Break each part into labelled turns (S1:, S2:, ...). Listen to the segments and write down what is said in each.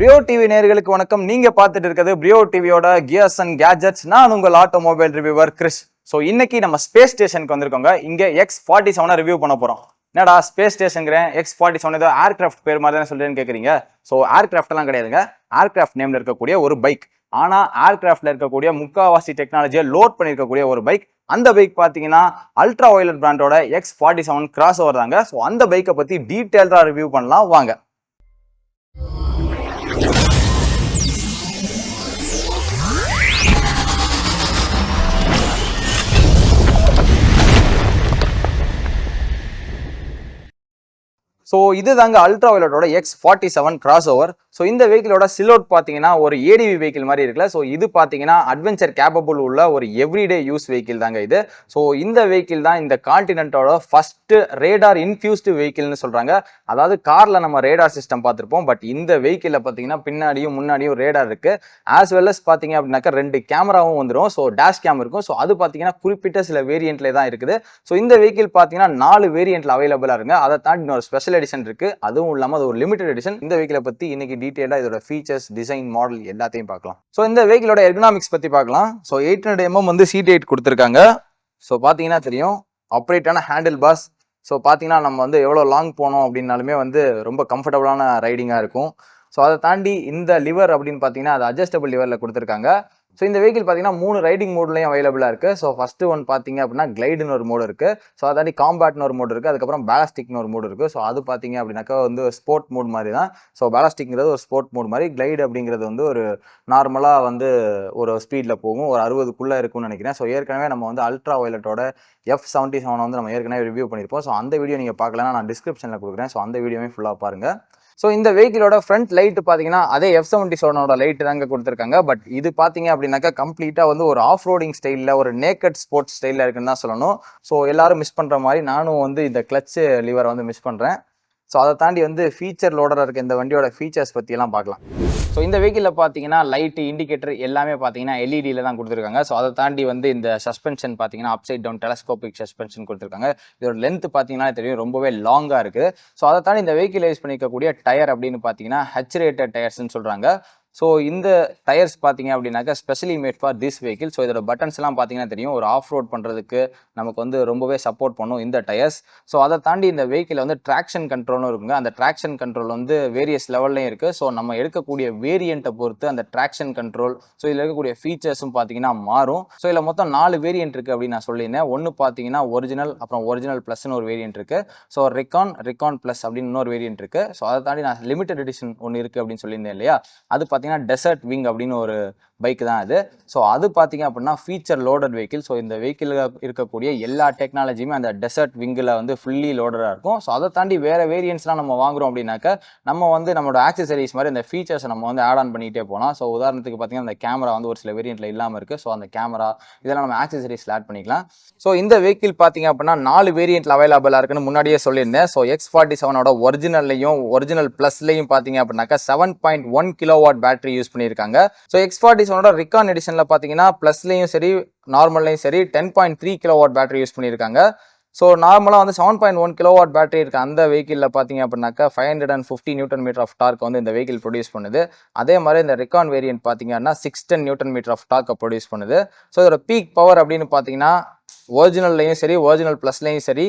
S1: பிரியோ TV நேயர்களுக்கு வணக்கம். நீங்க பார்த்துட்டு இருக்கிறது பிரியோ டிவியோட கியர்ஸ் அண்ட் கேஜெட்ஸ். நான் உங்கள் ஆட்டோமொபைல் ரிவ்யூவர் கிறிஸ். ஸோ இன்னைக்கு நம்ம ஸ்பேஸ் ஸ்டேஷனுக்கு வந்திருக்கோங்க. இங்க X47 ரிவ்யூ பண்ண போறோம். என்னடா ஸ்பேஸ் ஸ்டேஷனுங்கிறேன், X47 ஏதோ ஏர்கிராஃப்ட் பேர் மாதிரி தான் சொல்றேன்னு கேட்குறீங்க. ஸோ ஏர்கிராஃப்ட் எல்லாம் கிடையாதுங்க. ஏர்கிராஃப்ட் நேம்ல இருக்கக்கூடிய ஒரு பைக். ஆனா ஏர்கிராஃப்ட்ல இருக்கக்கூடிய முக்காவாசி டெக்னாலஜியை லோட் பண்ணிருக்கக்கூடிய ஒரு பைக். அந்த பைக் பாத்தீங்கன்னா அல்ட்ரா வயலட் பிராண்டோட X47 கிராஸ் ஓவர் தாங்க. ஸோ அந்த பைக்கை பத்தி டீட்டெயில்டா ரிவ்யூ பண்ணலாம் வாங்க. ஸோ இது தாங்க அல்ட்ரா வயலட்டோட X47 கிராஸ் ஓவர். ஸோ இந்த வெஹிக்கிளோட சிலோட் பார்த்தீங்கன்னா ஒரு ஏடிவி வெஹிக்கிள் மாதிரி இருக்குல்ல. ஸோ இது பார்த்தீங்கன்னா அட்வென்ச்சர் கேப்பபிள் உள்ள ஒரு எவ்ரிடே யூஸ் வெஹிக்கிள் தாங்க இது. ஸோ இந்த வெஹிக்கிள் தான் இந்த கான்டினென்ட்டோட ஃபர்ஸ்ட் ரேடார் இன்ஃபியூஸ்டு வெஹிக்கிள்னு சொல்றாங்க. அதாவது கார்ல நம்ம ரேடார் சிஸ்டம் பார்த்துருப்போம், பட் இந்த வெஹிக்கிளில் பார்த்தீங்கன்னா பின்னாடியும் முன்னாடியும் ரேடார் இருக்கு. ஆஸ் வெல் அஸ் பார்த்தீங்க அப்படின்னாக்கா 2 கேமராவும் வந்துடும். ஸோ டேஷ் கேம் இருக்கும். ஸோ அது பார்த்தீங்கன்னா குறிப்பிட்ட சில வேரியன்ட்ல தான் இருக்குது. ஸோ இந்த வெஹிக்கிள் பார்த்தீங்கன்னா 4 வேரியன்ட்ல அவைலபிளா இருக்கு. அதை தாண்டி இன்னொரு ஸ்பெஷல் எடிஷன் இருக்கு. அதுவும் இல்லாம அது ஒரு லிமிடெட் எடிஷன். இந்த வெஹிக்கிளை பத்தி இன்னைக்கு டீடைலா இதோட ஃபீச்சர்ஸ், டிசைன், மாடல் எல்லாத்தையும் பார்க்கலாம். ஸோ இந்த வெஹிக்கிளோட எர்கனாமிக்ஸ் பத்தி பார்க்கலாம். ஸோ 800 mm வந்து சீட் ஹைட் கொடுத்துருக்காங்க. ஸோ பாத்தீங்கன்னா தெரியும், ஆப்ரேட்டான ஹேண்டில் பாஸ். ஸோ பாத்தீங்கன்னா நம்ம வந்து எவ்வளோ லாங் போனோம் அப்படின்னாலுமே வந்து ரொம்ப கம்ஃபர்டபுளான ரைடிங்கா இருக்கும். ஸோ அதை தாண்டி இந்த லிவர் அப்படின்னு பார்த்தீங்கன்னா அது அட்ஜஸ்டபிள் லிவர்ல கொடுத்துருக்காங்க. ஸோ இந்த வெஹிக்கிள் பார்த்தீங்கன்னா 3 ரைடிங் மோட்லையும் அவைலபிளாக இருக்குது. ஸோ ஃபர்ஸ்ட் ஒன் பார்த்தீங்க அப்படின்னா கிளைடுன்னு ஒரு மோடு இருக்குது. ஸோ அதாண்டி காம்பாட்னு ஒரு மோடு இருக்குது. அதுக்கப்புறம் பேலஸ்டிக்னு ஒரு மோடு இருக்குது. ஸோ அது பார்த்தீங்க அப்படின்னாக்கா வந்து ஸ்போர்ட் மோட் மாதிரி தான். ஸோ பேலஸ்டிக்ங்கிறது ஒரு ஸ்போர்ட் மோட் மாதிரி, கிளைடு அப்படிங்கிறது வந்து ஒரு நார்மலாக வந்து ஒரு ஸ்பீடில் போகும், ஒரு 60க்குள்ளே இருக்கும்னு நினைக்கிறேன். ஸோ ஏற்கனவே நம்ம வந்து அல்ட்ரா வயலட்டோட F77 வந்து நம்ம ஏற்கனவே ரிவ்யூ பண்ணியிருப்போம். ஸோ அந்த வீடியோ நீங்கள் பார்க்கலன்னா நான் டிஸ்கிரிப்ஷனில் கொடுக்குறேன். ஸோ அந்த வீடியோவே ஃபுல்லாக பாருங்கள். ஸோ இந்த வெஹிக்கிளோட ஃப்ரண்ட் லைட் பார்த்தீங்கன்னா அதே F77 லைட் தாங்க கொடுத்துருக்காங்க. பட் இது பார்த்தீங்க அப்படின்னாக்கா கம்ப்ளீட்டாக வந்து ஒரு ஆஃப் ரோடிங் ஸ்டைலில், ஒரு நேக்கட் ஸ்போர்ட்ஸ் ஸ்டைலில் இருக்குன்னு தான் சொல்லணும். ஸோ எல்லாரும் மிஸ் பண்ணுற மாதிரி நானும் வந்து இந்த கிளச் லிவரை வந்து மிஸ் பண்ணுறேன். ஸோ அதை தாண்டி வந்து ஃபீச்சர் லோடராக இருக்க இந்த வண்டியோட ஃபீச்சர்ஸ் பற்றியெல்லாம் பார்க்கலாம். ஸோ இந்த வெஹிக்கிளில் பார்த்தீங்கன்னா லைட்டு, இண்டிகேட்டர் எல்லாமே பார்த்தீங்கன்னா எல்இடியில் தான் கொடுத்துருக்காங்க. ஸோ அதை தாண்டி வந்து இந்த சஸ்பென்ஷன் பார்த்தீங்கன்னா அப்சைட் டவுன் டெலஸ்கோபிக் சஸ்பென்ஷன் கொடுத்துருக்காங்க. இதோட லென்த் பார்த்தீங்கன்னா தெரியும், ரொம்பவே லாங்காக இருக்குது. ஸோ அதை தாண்டி இந்த வெஹிக்கிள் யூஸ் பண்ணிக்கக்கூடிய டயர் அப்படின்னு பார்த்தீங்கன்னா H ரேட்டட் டயர்ஸ்ன்னு சொல்கிறாங்க. ஸோ இந்த டயர்ஸ் பார்த்தீங்க அப்படின்னாக்கா specially made for this vehicle. So இதோட பட்டன்ஸ் எல்லாம் பார்த்தீங்கன்னா தெரியும், ஒரு ஆஃப் ரோட் பண்ணுறதுக்கு நமக்கு வந்து ரொம்பவே சப்போர்ட் பண்ணும் இந்த டயர்ஸ். ஸோ அதை தாண்டி இந்த வெஹிக்கிள் வந்து ட்ராக்ஷன் கண்ட்ரோலும் இருக்குங்க. அந்த ட்ராக்ஷன் கண்ட்ரோல் வந்து வேரியஸ் லெவல்லையும் இருக்குது. ஸோ நம்ம எடுக்கக்கூடிய வேரியண்ட்டை பொறுத்து அந்த ட்ராக்ஷன் கண்ட்ரோல், ஸோ இதில் இருக்கக்கூடிய ஃபீச்சர்ஸும் பார்த்தீங்கன்னா மாறும். ஸோ இதில் மொத்தம் 4 வேரியன்ட் இருக்குது அப்படின்னு நான் சொல்லியிருந்தேன். ஒன்று பார்த்தீங்கன்னா ஒரிஜினல், அப்புறம் ஒரிஜினல் ப்ளஸ்ன்னு ஒரு வேரியன்ட் இருக்குது. ஸோ ரெக்கான் ப்ளஸ் அப்படின்னு இன்னொரு வேரியன்ட் இருக்குது. ஸோ அதை தாண்டி நான் லிமிடெட் எடிஷன் ஒன்று இருக்குது அப்படின்னு சொல்லியிருந்தேன் இல்லையா, அது பார்த்தீங்கன்னா டெசர்ட் விங் அப்படின்னு ஒரு பைக் தான் அது. ஸோ அது பார்த்தீங்க அப்படின்னா ஃபீச்சர் லோடட் வெஹிக்கிள். ஸோ இந்த வெஹிக்கிளில் இருக்கக்கூடிய எல்லா டெக்னாலஜியுமே அந்த டெசர்ட் விங்கில் வந்து ஃபுல்லி லோடடாக இருக்கும். ஸோ அதை தாண்டி வேறு வேரியன்ட்ஸ்லாம் நம்ம வாங்குறோம் அப்படின்னாக்கா நம்ம வந்து நம்மளோட ஆக்சசரிஸ் மாதிரி இந்த ஃபீச்சர்ஸை நம்ம வந்து ஆட் ஆன் பண்ணிகிட்டே போகலாம். ஸோ உதாரணத்துக்கு பார்த்தீங்கன்னா அந்த கேமரா வந்து ஒரு சில வேரியண்ட்டில் இல்லாமல் இருக்குது. ஸோ அந்த கேமரா இதெல்லாம் நம்ம ஆக்சசரிஸில் ஆட் பண்ணிக்கலாம். ஸோ இந்த வெஹிக்கிள் பார்த்தீங்க அப்படின்னா 4 வேரியண்ட்டில் அவைலபிளாக இருக்குன்னு முன்னாடியே சொல்லியிருந்தேன். ஸோ X47 ஒரிஜினல்லையும் ஒரிஜினல் ப்ளஸ்லையும் பார்த்தீங்க அப்படின்னாக்கா 7.1 kW பேட்டரி யூஸ் பண்ணியிருக்காங்க. ஸோ X47 ரெக்கான் எடிஷன்ல பாத்தீங்கன்னா பிளஸ்லயும் சரி நார்மல்லையும் சரி 10.3 kW பேட்டரி யூஸ் பண்ணியிருக்காங்க. ஸோ நார்மலாக வந்து 7.1 kW பேட்டரி இருக்க அந்த வெஹிக்கிளில் பார்த்தீங்க அப்படின்னாக்கா 550 Nm ஆஃப் டார்க் வந்து இந்த வெஹிக்கிள் ப்ரொடியூஸ் பண்ணுது. அதே மாதிரி இந்த ரெக்கான் வேரியன்ட் பார்த்தீங்கன்னா 610 Nm ஆஃப் டார்க்கை ப்ரொடியூஸ் பண்ணுது. ஸோ இதோட பீக் பவர் அப்படின்னு பார்த்தீங்கன்னா ஒரிஜினல்லையும் சரி ஒரிஜினல் ப்ளஸ்லையும் சரி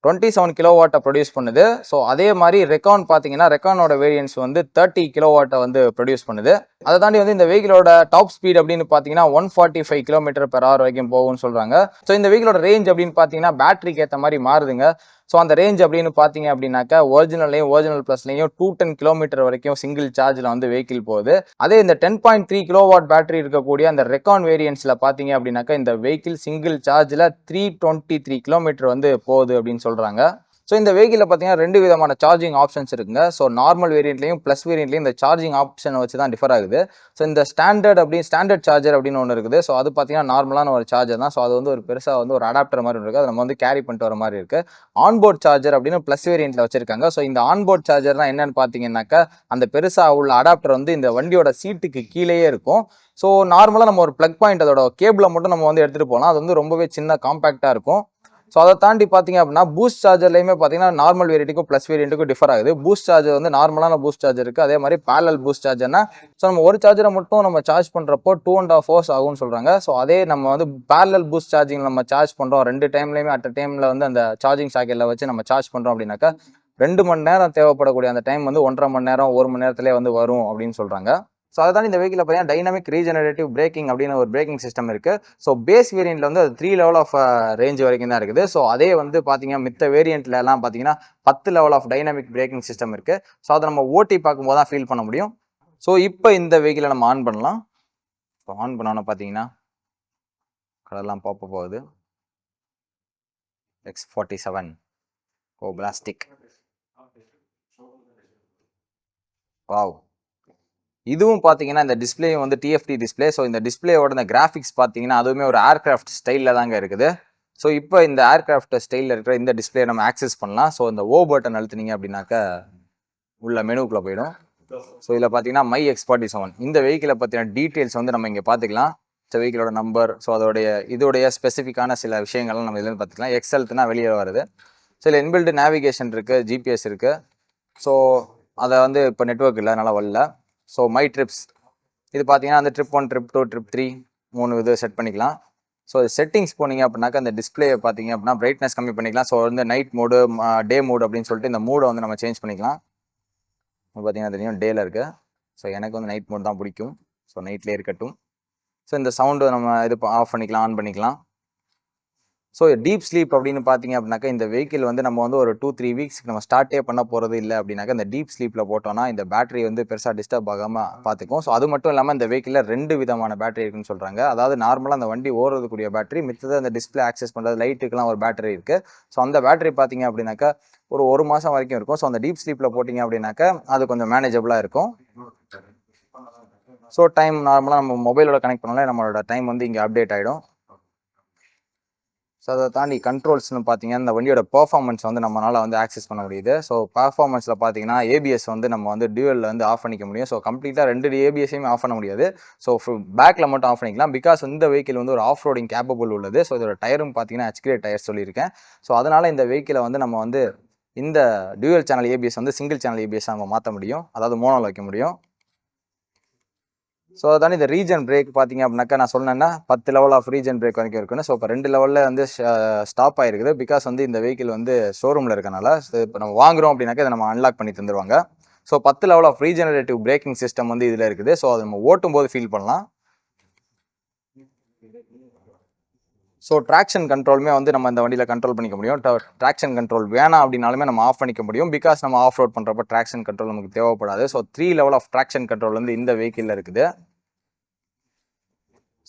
S1: 27 kW ப்ரொடியூஸ் பண்ணுது. ஸோ அதே மாதிரி ரெக்கான் பார்த்தீங்கன்னா ரெக்கானோட வேரியன்ஸ் வந்து 30 kW வந்து ப்ரொடியூஸ் பண்ணுது. அதை தாண்டி வந்து இந்த வெஹிக்கிளோட டாப் ஸ்பீட் அப்படின்னு பார்த்தீங்கன்னா 145 km/h வரைக்கும் போகும்னு சொல்றாங்க. ஸோ இந்த வெஹிக்கிளோட ரேஞ்ச் அப்படின்னு பார்த்தீங்கன்னா பேட்டரிக்கு ஏற்ற மாதிரி மாறுதுங்க. ஸோ அந்த ரேஞ்ச் அப்படின்னு பார்த்தீங்க அப்படின்னாக்கா ஒரிஜினல்லையும் ஒரிஜினல் ப்ளஸ்லையும் 210 km வரைக்கும் சிங்கிள் சார்ஜில் வந்து வெஹிக்கிள் போகுது. அதே இந்த 10.3 kW பேட்டரி இருக்கக்கூடிய அந்த ரெக்கான் வேரியன்ட்ஸில் பார்த்தீங்க அப்படின்னாக்கா இந்த வெஹிக்கிள் சிங்கிள் சார்ஜில் 323 km வந்து போகுது அப்படின்னு சொல்கிறாங்க. ஸோ இந்த வெஹிக்கிளில் பார்த்தீங்கன்னா 2 விதமான சார்ஜிங் ஆப்ஷன்ஸ் இருக்குங்க. ஸோ நார்மல் வேரியண்ட்லையும் ப்ளஸ் வேரியண்ட்லையும் இந்த சார்ஜிங் ஆப்ஷனை வச்சு தான் டிஃபர் ஆகுது. ஸோ இந்த ஸ்டாண்டர்ட் சார்ஜர் அப்படின்னு ஒன்று இருக்குது. ஸோ அது பார்த்தீங்கன்னா நார்மலான ஒரு சார்ஜர் தான். ஸோ அது வந்து ஒரு பெருசாக வந்து ஒரு அடாப்டர் மாதிரி இருக்குது. அதை நம்ம வந்து கேரி பண்ணிட்டு வர மாதிரி இருக்குது. ஆன்போர்ட் சார்ஜர் அப்படின்னு ப்ளஸ் வேரியண்ட்டில் வச்சிருக்காங்க. ஸோ இந்த ஆன்போர்ட் சார்ஜர்னா என்னன்னு பார்த்தீங்கன்னாக்கா அந்த பெருசாக உள்ள அடாப்டர் வந்து இந்த வண்டியோட சீட்டுக்கு கீழேயே இருக்கும். ஸோ நார்மலாக நம்ம ஒரு ப்ளக் பாயிண்ட் அதோட கேபிளை மட்டும் நம்ம வந்து எடுத்துகிட்டு போகலாம். அது வந்து ரொம்பவே சின்ன காம்பேக்டாக இருக்கும். ஸோ அதை தாண்டி பார்த்தீங்க அப்படின்னா பூஸ்ட் சார்ஜர்லையுமே பார்த்தீங்கன்னா நார்மல் வேரியண்ட்டுக்கும் ப்ளஸ் வேரியண்ட்டுக்கும் டிஃபர் ஆகுது. பூஸ்ட் சார்ஜர் வந்து நார்மலான பூஸ்ட் சார்ஜர் இருக்குது, அதே மாதிரி பேரலல் பூஸ்ட் சார்ஜர்னா ஸோ நம்ம ஒரு சார்ஜரை மட்டும் நம்ம சார்ஜ் பண்ணுறப்போ 2.5 hours ஆகும்னு சொல்கிறாங்க. ஸோ அதே நம்ம வந்து பேரலல் பூஸ்ட் சார்ஜிங் நம்ம சார்ஜ் பண்ணுறோம் 2 டைம்லையுமே அட் டைமில் வந்து அந்த சார்ஜிங் சாக்கெட்டில் வச்சு நம்ம சார்ஜ் பண்ணுறோம் அப்படின்னாக்கா 2 மணி நேரம் தேவைப்படக்கூடிய அந்த டைம் வந்து 1.5 மணி நேரம் 1 மணி நேரத்திலே வந்து வரும் அப்படின்னு சொல்கிறாங்க. ஸோ அதுதான் இந்த வெஹிக்கில் பார்த்தீங்கன்னா டைனமிக் ரீஜெனரேட்டிவ் பிரேக்கிங் அப்படின்னு ஒரு பிரேக்கிங் சிஸ்டம் இருக்குது. ஸோ பேஸ் வேரியண்ட்டில் வந்து அது 3 லெவல் ஆஃப் ரேஞ்ச் வரைக்கும் தான் இருக்குது. ஸோ அதே வந்து பார்த்தீங்கன்னா மித்த வேரியண்ட்லலாம் பார்த்தீங்கன்னா 10 level of dynamic braking system இருக்குது. ஸோ அதை நம்ம ஓட்டி பார்க்கும்போது தான் ஃபீல் பண்ண முடியும். ஸோ இப்போ இந்த வெஹிக்கிளை நம்ம ஆன் பண்ணலாம். ஸோ ஆன் பண்ணோன்னு பார்த்தீங்கன்னா கலர்லாம் பாப்ப போகுது. X47 ஓ பிளாஸ்டிக். வாவ். இதுவும் பார்த்தீங்கன்னா இந்த டிஸ்பிளேயும் வந்து டிஎஃப்டி டிஸ்பிளே. ஸோ இந்த டிஸ்பிளேயோட இந்த கிராஃபிக்ஸ் பார்த்தீங்கன்னா அதுவுமே ஒரு ஏர்கிராஃப்ட் ஸ்டைலில் தாங்க இருக்குது. ஸோ இப்போ இந்த ஏர்கிராஃப்ட் ஸ்டைலில் இருக்கிற இந்த டிஸ்பிளே நம்ம ஆக்சஸ் பண்ணலாம். ஸோ இந்த ஓ பட்டன் அழுத்துனீங்க அப்படின்னாக்கா உள்ள மெனுக்குள்ளே போயிடும். ஸோ இதில் பார்த்தீங்கன்னா மை X47 இந்த வெஹிக்கிளை பற்றின டீட்டெயில்ஸ் வந்து நம்ம இங்கே பார்த்துக்கலாம். ஸோ வெஹிக்கிளோட நம்பர், ஸோ இதோடைய ஸ்பெசிஃபிக்கான சில விஷயங்கள்லாம் நம்ம இதுலேருந்து பார்த்துக்கலாம். எக்ஸல்த்துனா வெளியே வருது. ஸோ இதில் இன்பில்டு நேவிகேஷன் இருக்குது, ஜிபிஎஸ் இருக்குது. ஸோ அதை வந்து இப்போ நெட்ஒர்க் இல்லை, அதனால் வரல. ஸோ மை ட்ரிப்ஸ் இது பார்த்தீங்கன்னா அந்த ட்ரிப் 1, ட்ரிப் 2, ட்ரிப் 3 3 இது செட் பண்ணிக்கலாம். ஸோ செட்டிங்ஸ் போனீங்க அப்படின்னாக்கா அந்த டிஸ்பிளே பார்த்தீங்க அப்படின்னா பிரைட்னஸ் கம்மி பண்ணிக்கலாம். ஸோ வந்து நைட் மோடு, டே மோடு அப்படின்னு சொல்லிட்டு இந்த மூடை வந்து நம்ம சேஞ்ச் பண்ணிக்கலாம். பார்த்தீங்கன்னா தெரியும் டேல இருக்குது. ஸோ எனக்கு வந்து நைட் மோட் தான் பிடிக்கும். ஸோ நைட்லேயே இருக்கட்டும். ஸோ இந்த சவுண்டு நம்ம இது ஆஃப் பண்ணிக்கலாம், ஆன் பண்ணிக்கலாம். ஸோ டீப் ஸ்லீப் அப்படின்னு பார்த்தீங்க அப்படின்னாக்கா இந்த வெஹிக்கிள் வந்து நம்ம வந்து ஒரு 2-3 வீக்ஸ்க்கு நம்ம ஸ்டார்ட்டே பண்ண போகிறது இல்லை அப்படின்னாக்கா இந்த டீப் ஸ்லீப்பில் போட்டோம்னா இந்த பேட்டரி வந்து பெருசாக டிஸ்டர்ப் ஆகாமல் பார்த்துக்கும். ஸோ அது மட்டும் இல்லாமல் இந்த வெஹிக்கிளில் 2 விதமான பேட்டரி இருக்குன்னு சொல்கிறாங்க. அதாவது நார்மலாக அந்த வண்டி ஓடுறதுக்குரிய பேட்டரி, மித்தது அந்த டிஸ்பிளே ஆக்சஸ் பண்ணுறது லைட்டுக்கெலாம் ஒரு பேட்டரி இருக்குது. ஸோ அந்த பேட்டரி பார்த்தீங்க அப்படின்னாக்கா ஒரு மாதம் வரைக்கும் இருக்கும். ஸோ அந்த டீப் ஸ்லீப்பில் போட்டிங்க அப்படின்னாக்கா அது கொஞ்சம் மேனேஜபிளாக இருக்கும். ஸோ டைம் நார்மலாக நம்ம மொபைலோட கனெக்ட் பண்ணாலே நம்மளோட டைம் வந்து இங்கே அப்டேட் ஆகிடும். ஸோ அதை தாண்டி கண்ட்ரோல்ஸ்னு பார்த்தீங்கன்னா இந்த வண்டியோட பர்ஃபார்மன்ஸ் வந்து நம்மளால் வந்து ஆக்சஸ் பண்ண முடியுது. ஸோ பர்ஃபார்மன்ஸில் பார்த்தீங்கன்னா ஏபிஎஸ் வந்து நம்ம வந்து டியூவலில் வந்து ஆஃப் பண்ணிக்க முடியும். ஸோ கம்ப்ளீட்டாக 2 ஏபிஎஸ்ஸையுமே ஆஃப் பண்ண முடியாது. ஸோ பேக்கில் மட்டும் ஆஃப் பண்ணிக்கலாம். பிகாஸ் இந்த வெஹிக்கிள் வந்து ஒரு ஆஃப் ரோடிங் கேப்பபிள் உள்ளது. ஸோ இதோட டயரும் பார்த்தீங்கன்னா HK டயர் சொல்லியிருக்கேன். ஸோ அதனால் இந்த வெஹிக்கிளை வந்து நம்ம வந்து இந்த டியூவல் சேனல் ஏபிஎஸ் வந்து சிங்கிள் சேனல் ஏபிஎஸ் நம்ம மாற்ற முடியும், அதாவது மோனோவில் வைக்க முடியும். ஸோ அதான் இந்த ரீஜன் பிரேக் பார்த்தீங்க அப்படின்னாக்கா நான் சொன்னேன்னா 10 லெவல் ஆஃப் ரீஜன் பிரேக் வரைக்கும் இருக்குன்னு. ஸோ இப்போ 2 லெவலில் வந்து ஸ்டாப் ஆகிருக்குது. பிகாஸ் வந்து இந்த வெஹிக்கிள் வந்து ஷோரூமில் இருக்கனால இப்போ நம்ம வாங்குறோம் அப்படின்னாக்கா இதை நம்ம அன்லாக் பண்ணி தந்துடுவாங்க. So 10 level of regenerative braking system வந்து இதில் இருக்குது. ஸோ அதை நம்ம ஓட்டும் போது ஃபீல் பண்ணலாம். ஸோ ட்ராக்ஷன் கண்ட்ரோலுமே வந்து நம்ம இந்த வண்டியில் கண்ட்ரோல் பண்ணிக்க முடியும். ட்ராக்ஷன் கண்ட்ரோல் வேணாம் அப்படின்னாலுமே நம்ம ஆஃப் பண்ணிக்க முடியும். பிகாஸ் நம்ம ஆஃப் ரோட் பண்ணுறப்ப ட்ராக்ஷன் கண்ட்ரோல் நமக்கு தேவைப்படாது. So 3 level of traction control வந்து இந்த வெஹிக்கிளில் இருக்குது.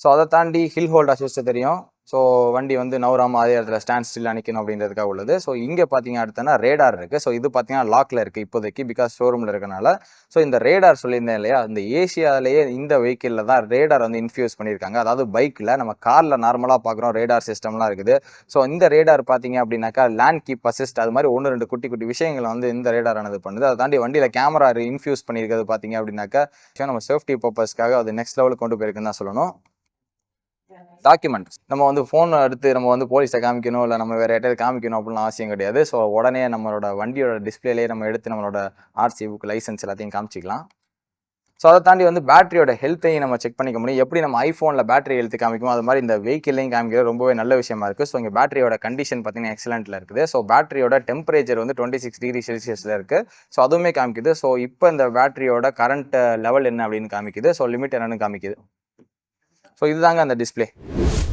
S1: ஸோ அதை தாண்டி ஹில் ஹோல்ட் அசிஸ்ட் தெரியும். ஸோ வண்டி வந்து நவராமல் அதே இடத்துல ஸ்டாண்ட் ஸ்டில் அணிக்கணும் அப்படின்றதுக்காக உள்ளது. ஸோ இங்கே பார்த்தீங்க அடுத்தனா ரேடார் இருக்குது. ஸோ இது பார்த்தீங்கன்னா லாக்கில் இருக்குது இப்போதைக்கு, பிகாஸ் ஷோரூமில் இருக்கனால. ஸோ இந்த ரேடார் சொல்லியிருந்தேன் இல்லையா, இந்த ஏசியாவிலேயே இந்த வெஹிக்கிளில் தான் ரேடார் வந்து இன்ஃபியூஸ் பண்ணியிருக்காங்க. அதாவது பைக்கில் நம்ம காரில் நார்மலாக பார்க்குறோம் ரேடார் சிஸ்டம்லாம் இருக்குது. ஸோ இந்த ரேடார் பார்த்தீங்க அப்படின்னாக்கா லேண்ட் கீப் அசிஸ்ட் அது மாதிரி 1-2 குட்டி குட்டி விஷயங்களை வந்து இந்த ரேடார் ஆனது பண்ணுது. அதை தாண்டி வண்டியில் கேமரா இன்ஃபியூஸ் பண்ணியிருக்கிறது பார்த்தீங்க அப்படின்னாக்கா நம்ம சேஃப்டி பர்பஸ்க்காக அது நெக்ஸ்ட் லெவலுக்கு கொண்டு போயிருக்குன்னு தான் சொல்லணும். டாக்குமெண்ட் நம்ம வந்து ஃபோன் எடுத்து நம்ம வந்து போலீஸை காமிக்கணும், இல்லை நம்ம வேறு யார்ட்டாவது காமிக்கணும் அப்படின்னு அவசியம் கிடையாது. ஸோ உடனே நம்மளோட வண்டியோட டிஸ்பிளேலேயே நம்ம எடுத்து நம்மளோட ஆர்சி புக், லைசன்ஸ் எல்லாத்தையும் காமிச்சிக்கலாம். ஸோ அதை தாண்டி வந்து பேட்டரியோட ஹெல்த்தையும் நம்ம செக் பண்ணிக்க முடியும். எப்படி நம்ம ஐஃபோனில் பேட்டரி ஹெல்த் காமிக்கும் அது மாதிரி இந்த வெஹிக்கிள்லையும் காமிக்கிறது ரொம்பவே நல்ல விஷயமா இருக்குது. ஸோ இங்கே பேட்டரியோட கண்டிஷன் பார்த்தீங்கன்னா எக்ஸலண்ட்டில் இருக்குது. ஸோ பேட்டரியோட டெம்பரேச்சர் வந்து 26 டிகிரி செல்சியஸில் இருக்குது. ஸோ அதுவுமே காமிக்குது. ஸோ இப்போ இந்த பேட்டரியோட கரண்ட் லெவல் என்ன அப்படின்னு காமிக்குது. ஸோ லிமிட் என்னன்னு காமிக்குது. ஸோ இதுதாங்க அந்த டிஸ்பிளே.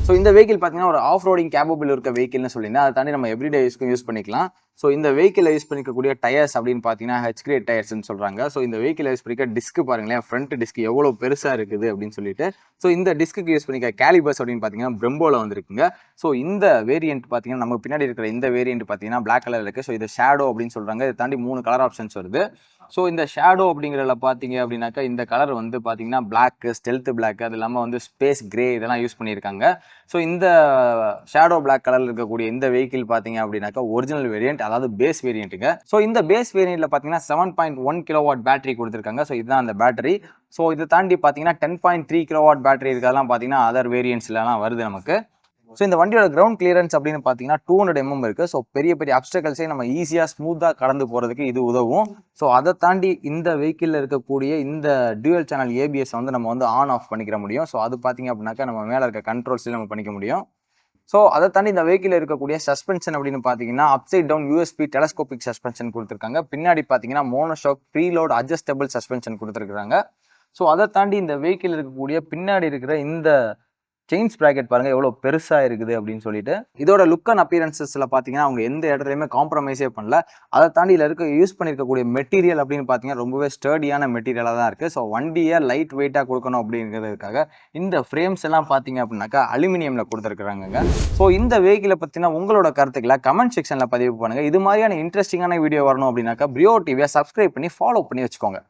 S1: ஸோ இந்த வெஹிக்கிள் பார்த்தீங்கன்னா ஒரு ஆஃப் ரோடிங் கேப்பபிள் இருக்க வெஹிக்கிள்னு சொல்லியிருந்தேன். அதை தாண்டி நம்ம எவ்ரிடே யூஸ்க்கும் யூஸ் பண்ணிக்கலாம். ஸோ இந்த வெஹிக்கிளை யூஸ் பண்ணிக்கக்கூடிய டயர்ஸ் அப்படின்னு பார்த்தீங்கன்னா HK டயர்ஸ்ன்னு சொல்கிறாங்க. ஸோ இந்த வெஹிக்கிளை யூஸ் பண்ணிக்க டிஸ்க் பாருங்களேன், ஃப்ரண்ட் டிஸ்க் எவ்வளோ பெருசாக இருக்குது அப்படின்னு சொல்லிட்டு. ஸோ இந்த டிஸ்க்கு யூஸ் பண்ணிக்க கேலிபர்ஸ் அப்படின்னு பார்த்தீங்கன்னா பிரம்போவில் வந்துருக்குங்க. ஸோ இந்த வேரியன்ட் பார்த்தீங்கன்னா நமக்கு பின்னாடி இருக்கிற இந்த வேரியன்ட் பார்த்தீங்கன்னா பிளாக் கலர் இருக்குது. ஸோ இது ஷேடோ அப்படின்னு சொல்கிறாங்க. இதை தாண்டி 3 கலர் ஆப்ஷன்ஸ் வருது. ஸோ இந்த ஷேடோ அப்படிங்கிறதுல பார்த்தீங்க அப்படின்னாக்கா இந்த கலர் வந்து பார்த்தீங்கன்னா பிளாக், ஸ்டெல்த் பிளாக், அது இல்லாமல் வந்து ஸ்பேஸ் கிரே இதெல்லாம் யூஸ் பண்ணியிருக்காங்க. ஸோ இந்த ஷேடோ பிளாக் கலரில் இருக்கக்கூடிய இந்த வெஹிக்கிள் பார்த்தீங்க அப்படின்னாக்கா ஒரிஜினல் வேரியன்ட், அதாவது பேஸ் வேரியண்ட்டுங்க. ஸோ இந்த பேஸ் வேரியண்ட்டில் பார்த்தீங்கன்னா 7.1 kW பேட்டரி கொடுத்துருக்காங்க. ஸோ இதுதான் அந்த பேட்டரி. ஸோ இதை தாண்டி பார்த்தீங்கன்னா 10.3 kW பேட்டரி இருக்கிறதெல்லாம் பார்த்தீங்கன்னா அதர் வேரியன்ட்ஸ்லாம் வருது நமக்கு. ஸோ இந்த வண்டியோட கிரவுண்ட் கிளியரன்ஸ் அப்படின்னு பார்த்தீங்கன்னா 200 mm இருக்குது. ஸோ பெரிய பெரிய அப்டக்கல்ஸே நம்ம ஈஸியாக ஸ்மூத்தாக கடந்து போகிறதுக்கு இது உதவும். ஸோ அதை தாண்டி இந்த வெஹிக்கிளில் இருக்கக்கூடிய இந்த டியூவல் சேனல் ஏபிஎஸ் வந்து நம்ம வந்து ஆன் ஆஃப் பண்ணிக்கிற முடியும். ஸோ அது பார்த்தீங்க அப்படின்னாக்கா நம்ம மேலே இருக்க கண்ட்ரோல்ஸ்லையும் நம்ம பண்ணிக்க முடியும். ஸோ அதை தாண்டி இந்த வெஹிக்கிள் இருக்கக்கூடிய சஸ்பென்ஷன் அப்படின்னு பார்த்தீங்கன்னா upside down USB telescopic suspension கொடுத்துருக்காங்க. பின்னாடி பார்த்தீங்கன்னா மோனோஷாக் ப்ரீலோட் அட்ஜஸ்டபிள் சஸ்பென்ஷன் கொடுத்துருக்காங்க. ஸோ அதை தாண்டி இந்த வெஹிக்கிள் இருக்கக்கூடிய பின்னாடி இருக்கிற இந்த செயின்ஸ் ப்ராக்கெட் பாருங்க எவ்வளோ பெருசாக இருக்குது அப்படின்னு சொல்லிட்டு. இதோட லுக் அண்ட் அப்பியரன்சஸ்ல பார்த்தீங்கன்னா அவங்க எந்த இடத்துலையுமே காம்ப்ரமைஸே பண்ணல. அதை தாண்டி இதில் யூஸ் பண்ணியிருக்கக்கூடிய மெட்டீரியல் அப்படின்னு பார்த்தீங்கன்னா ரொம்பவே ஸ்டர்டியான மெட்டீரியலாக தான் இருக்குது. ஸோ வண்டியை லைட் வெயிட்டாக கொடுக்கணும் அப்படிங்கிறதுக்காக இந்த ஃப்ரேம்ஸ் எல்லாம் பார்த்தீங்க அப்படின்னாக்கா அலுமினியமில் கொடுத்துருக்குறாங்க. ஸோ இந்த வெஹிக்கிளை பற்றினா உங்களோட கருத்துக்களை கமெண்ட் செக்ஷனில் பதிவு பண்ணுங்கள். இது மாதிரியான இன்ட்ரெஸ்டிங்கான வீடியோ வரணும் அப்படின்னாக்கா பிரியோ டிவியை சப்ஸ்கிரைப் பண்ணி ஃபாலோ பண்ணி வச்சுக்கோங்க.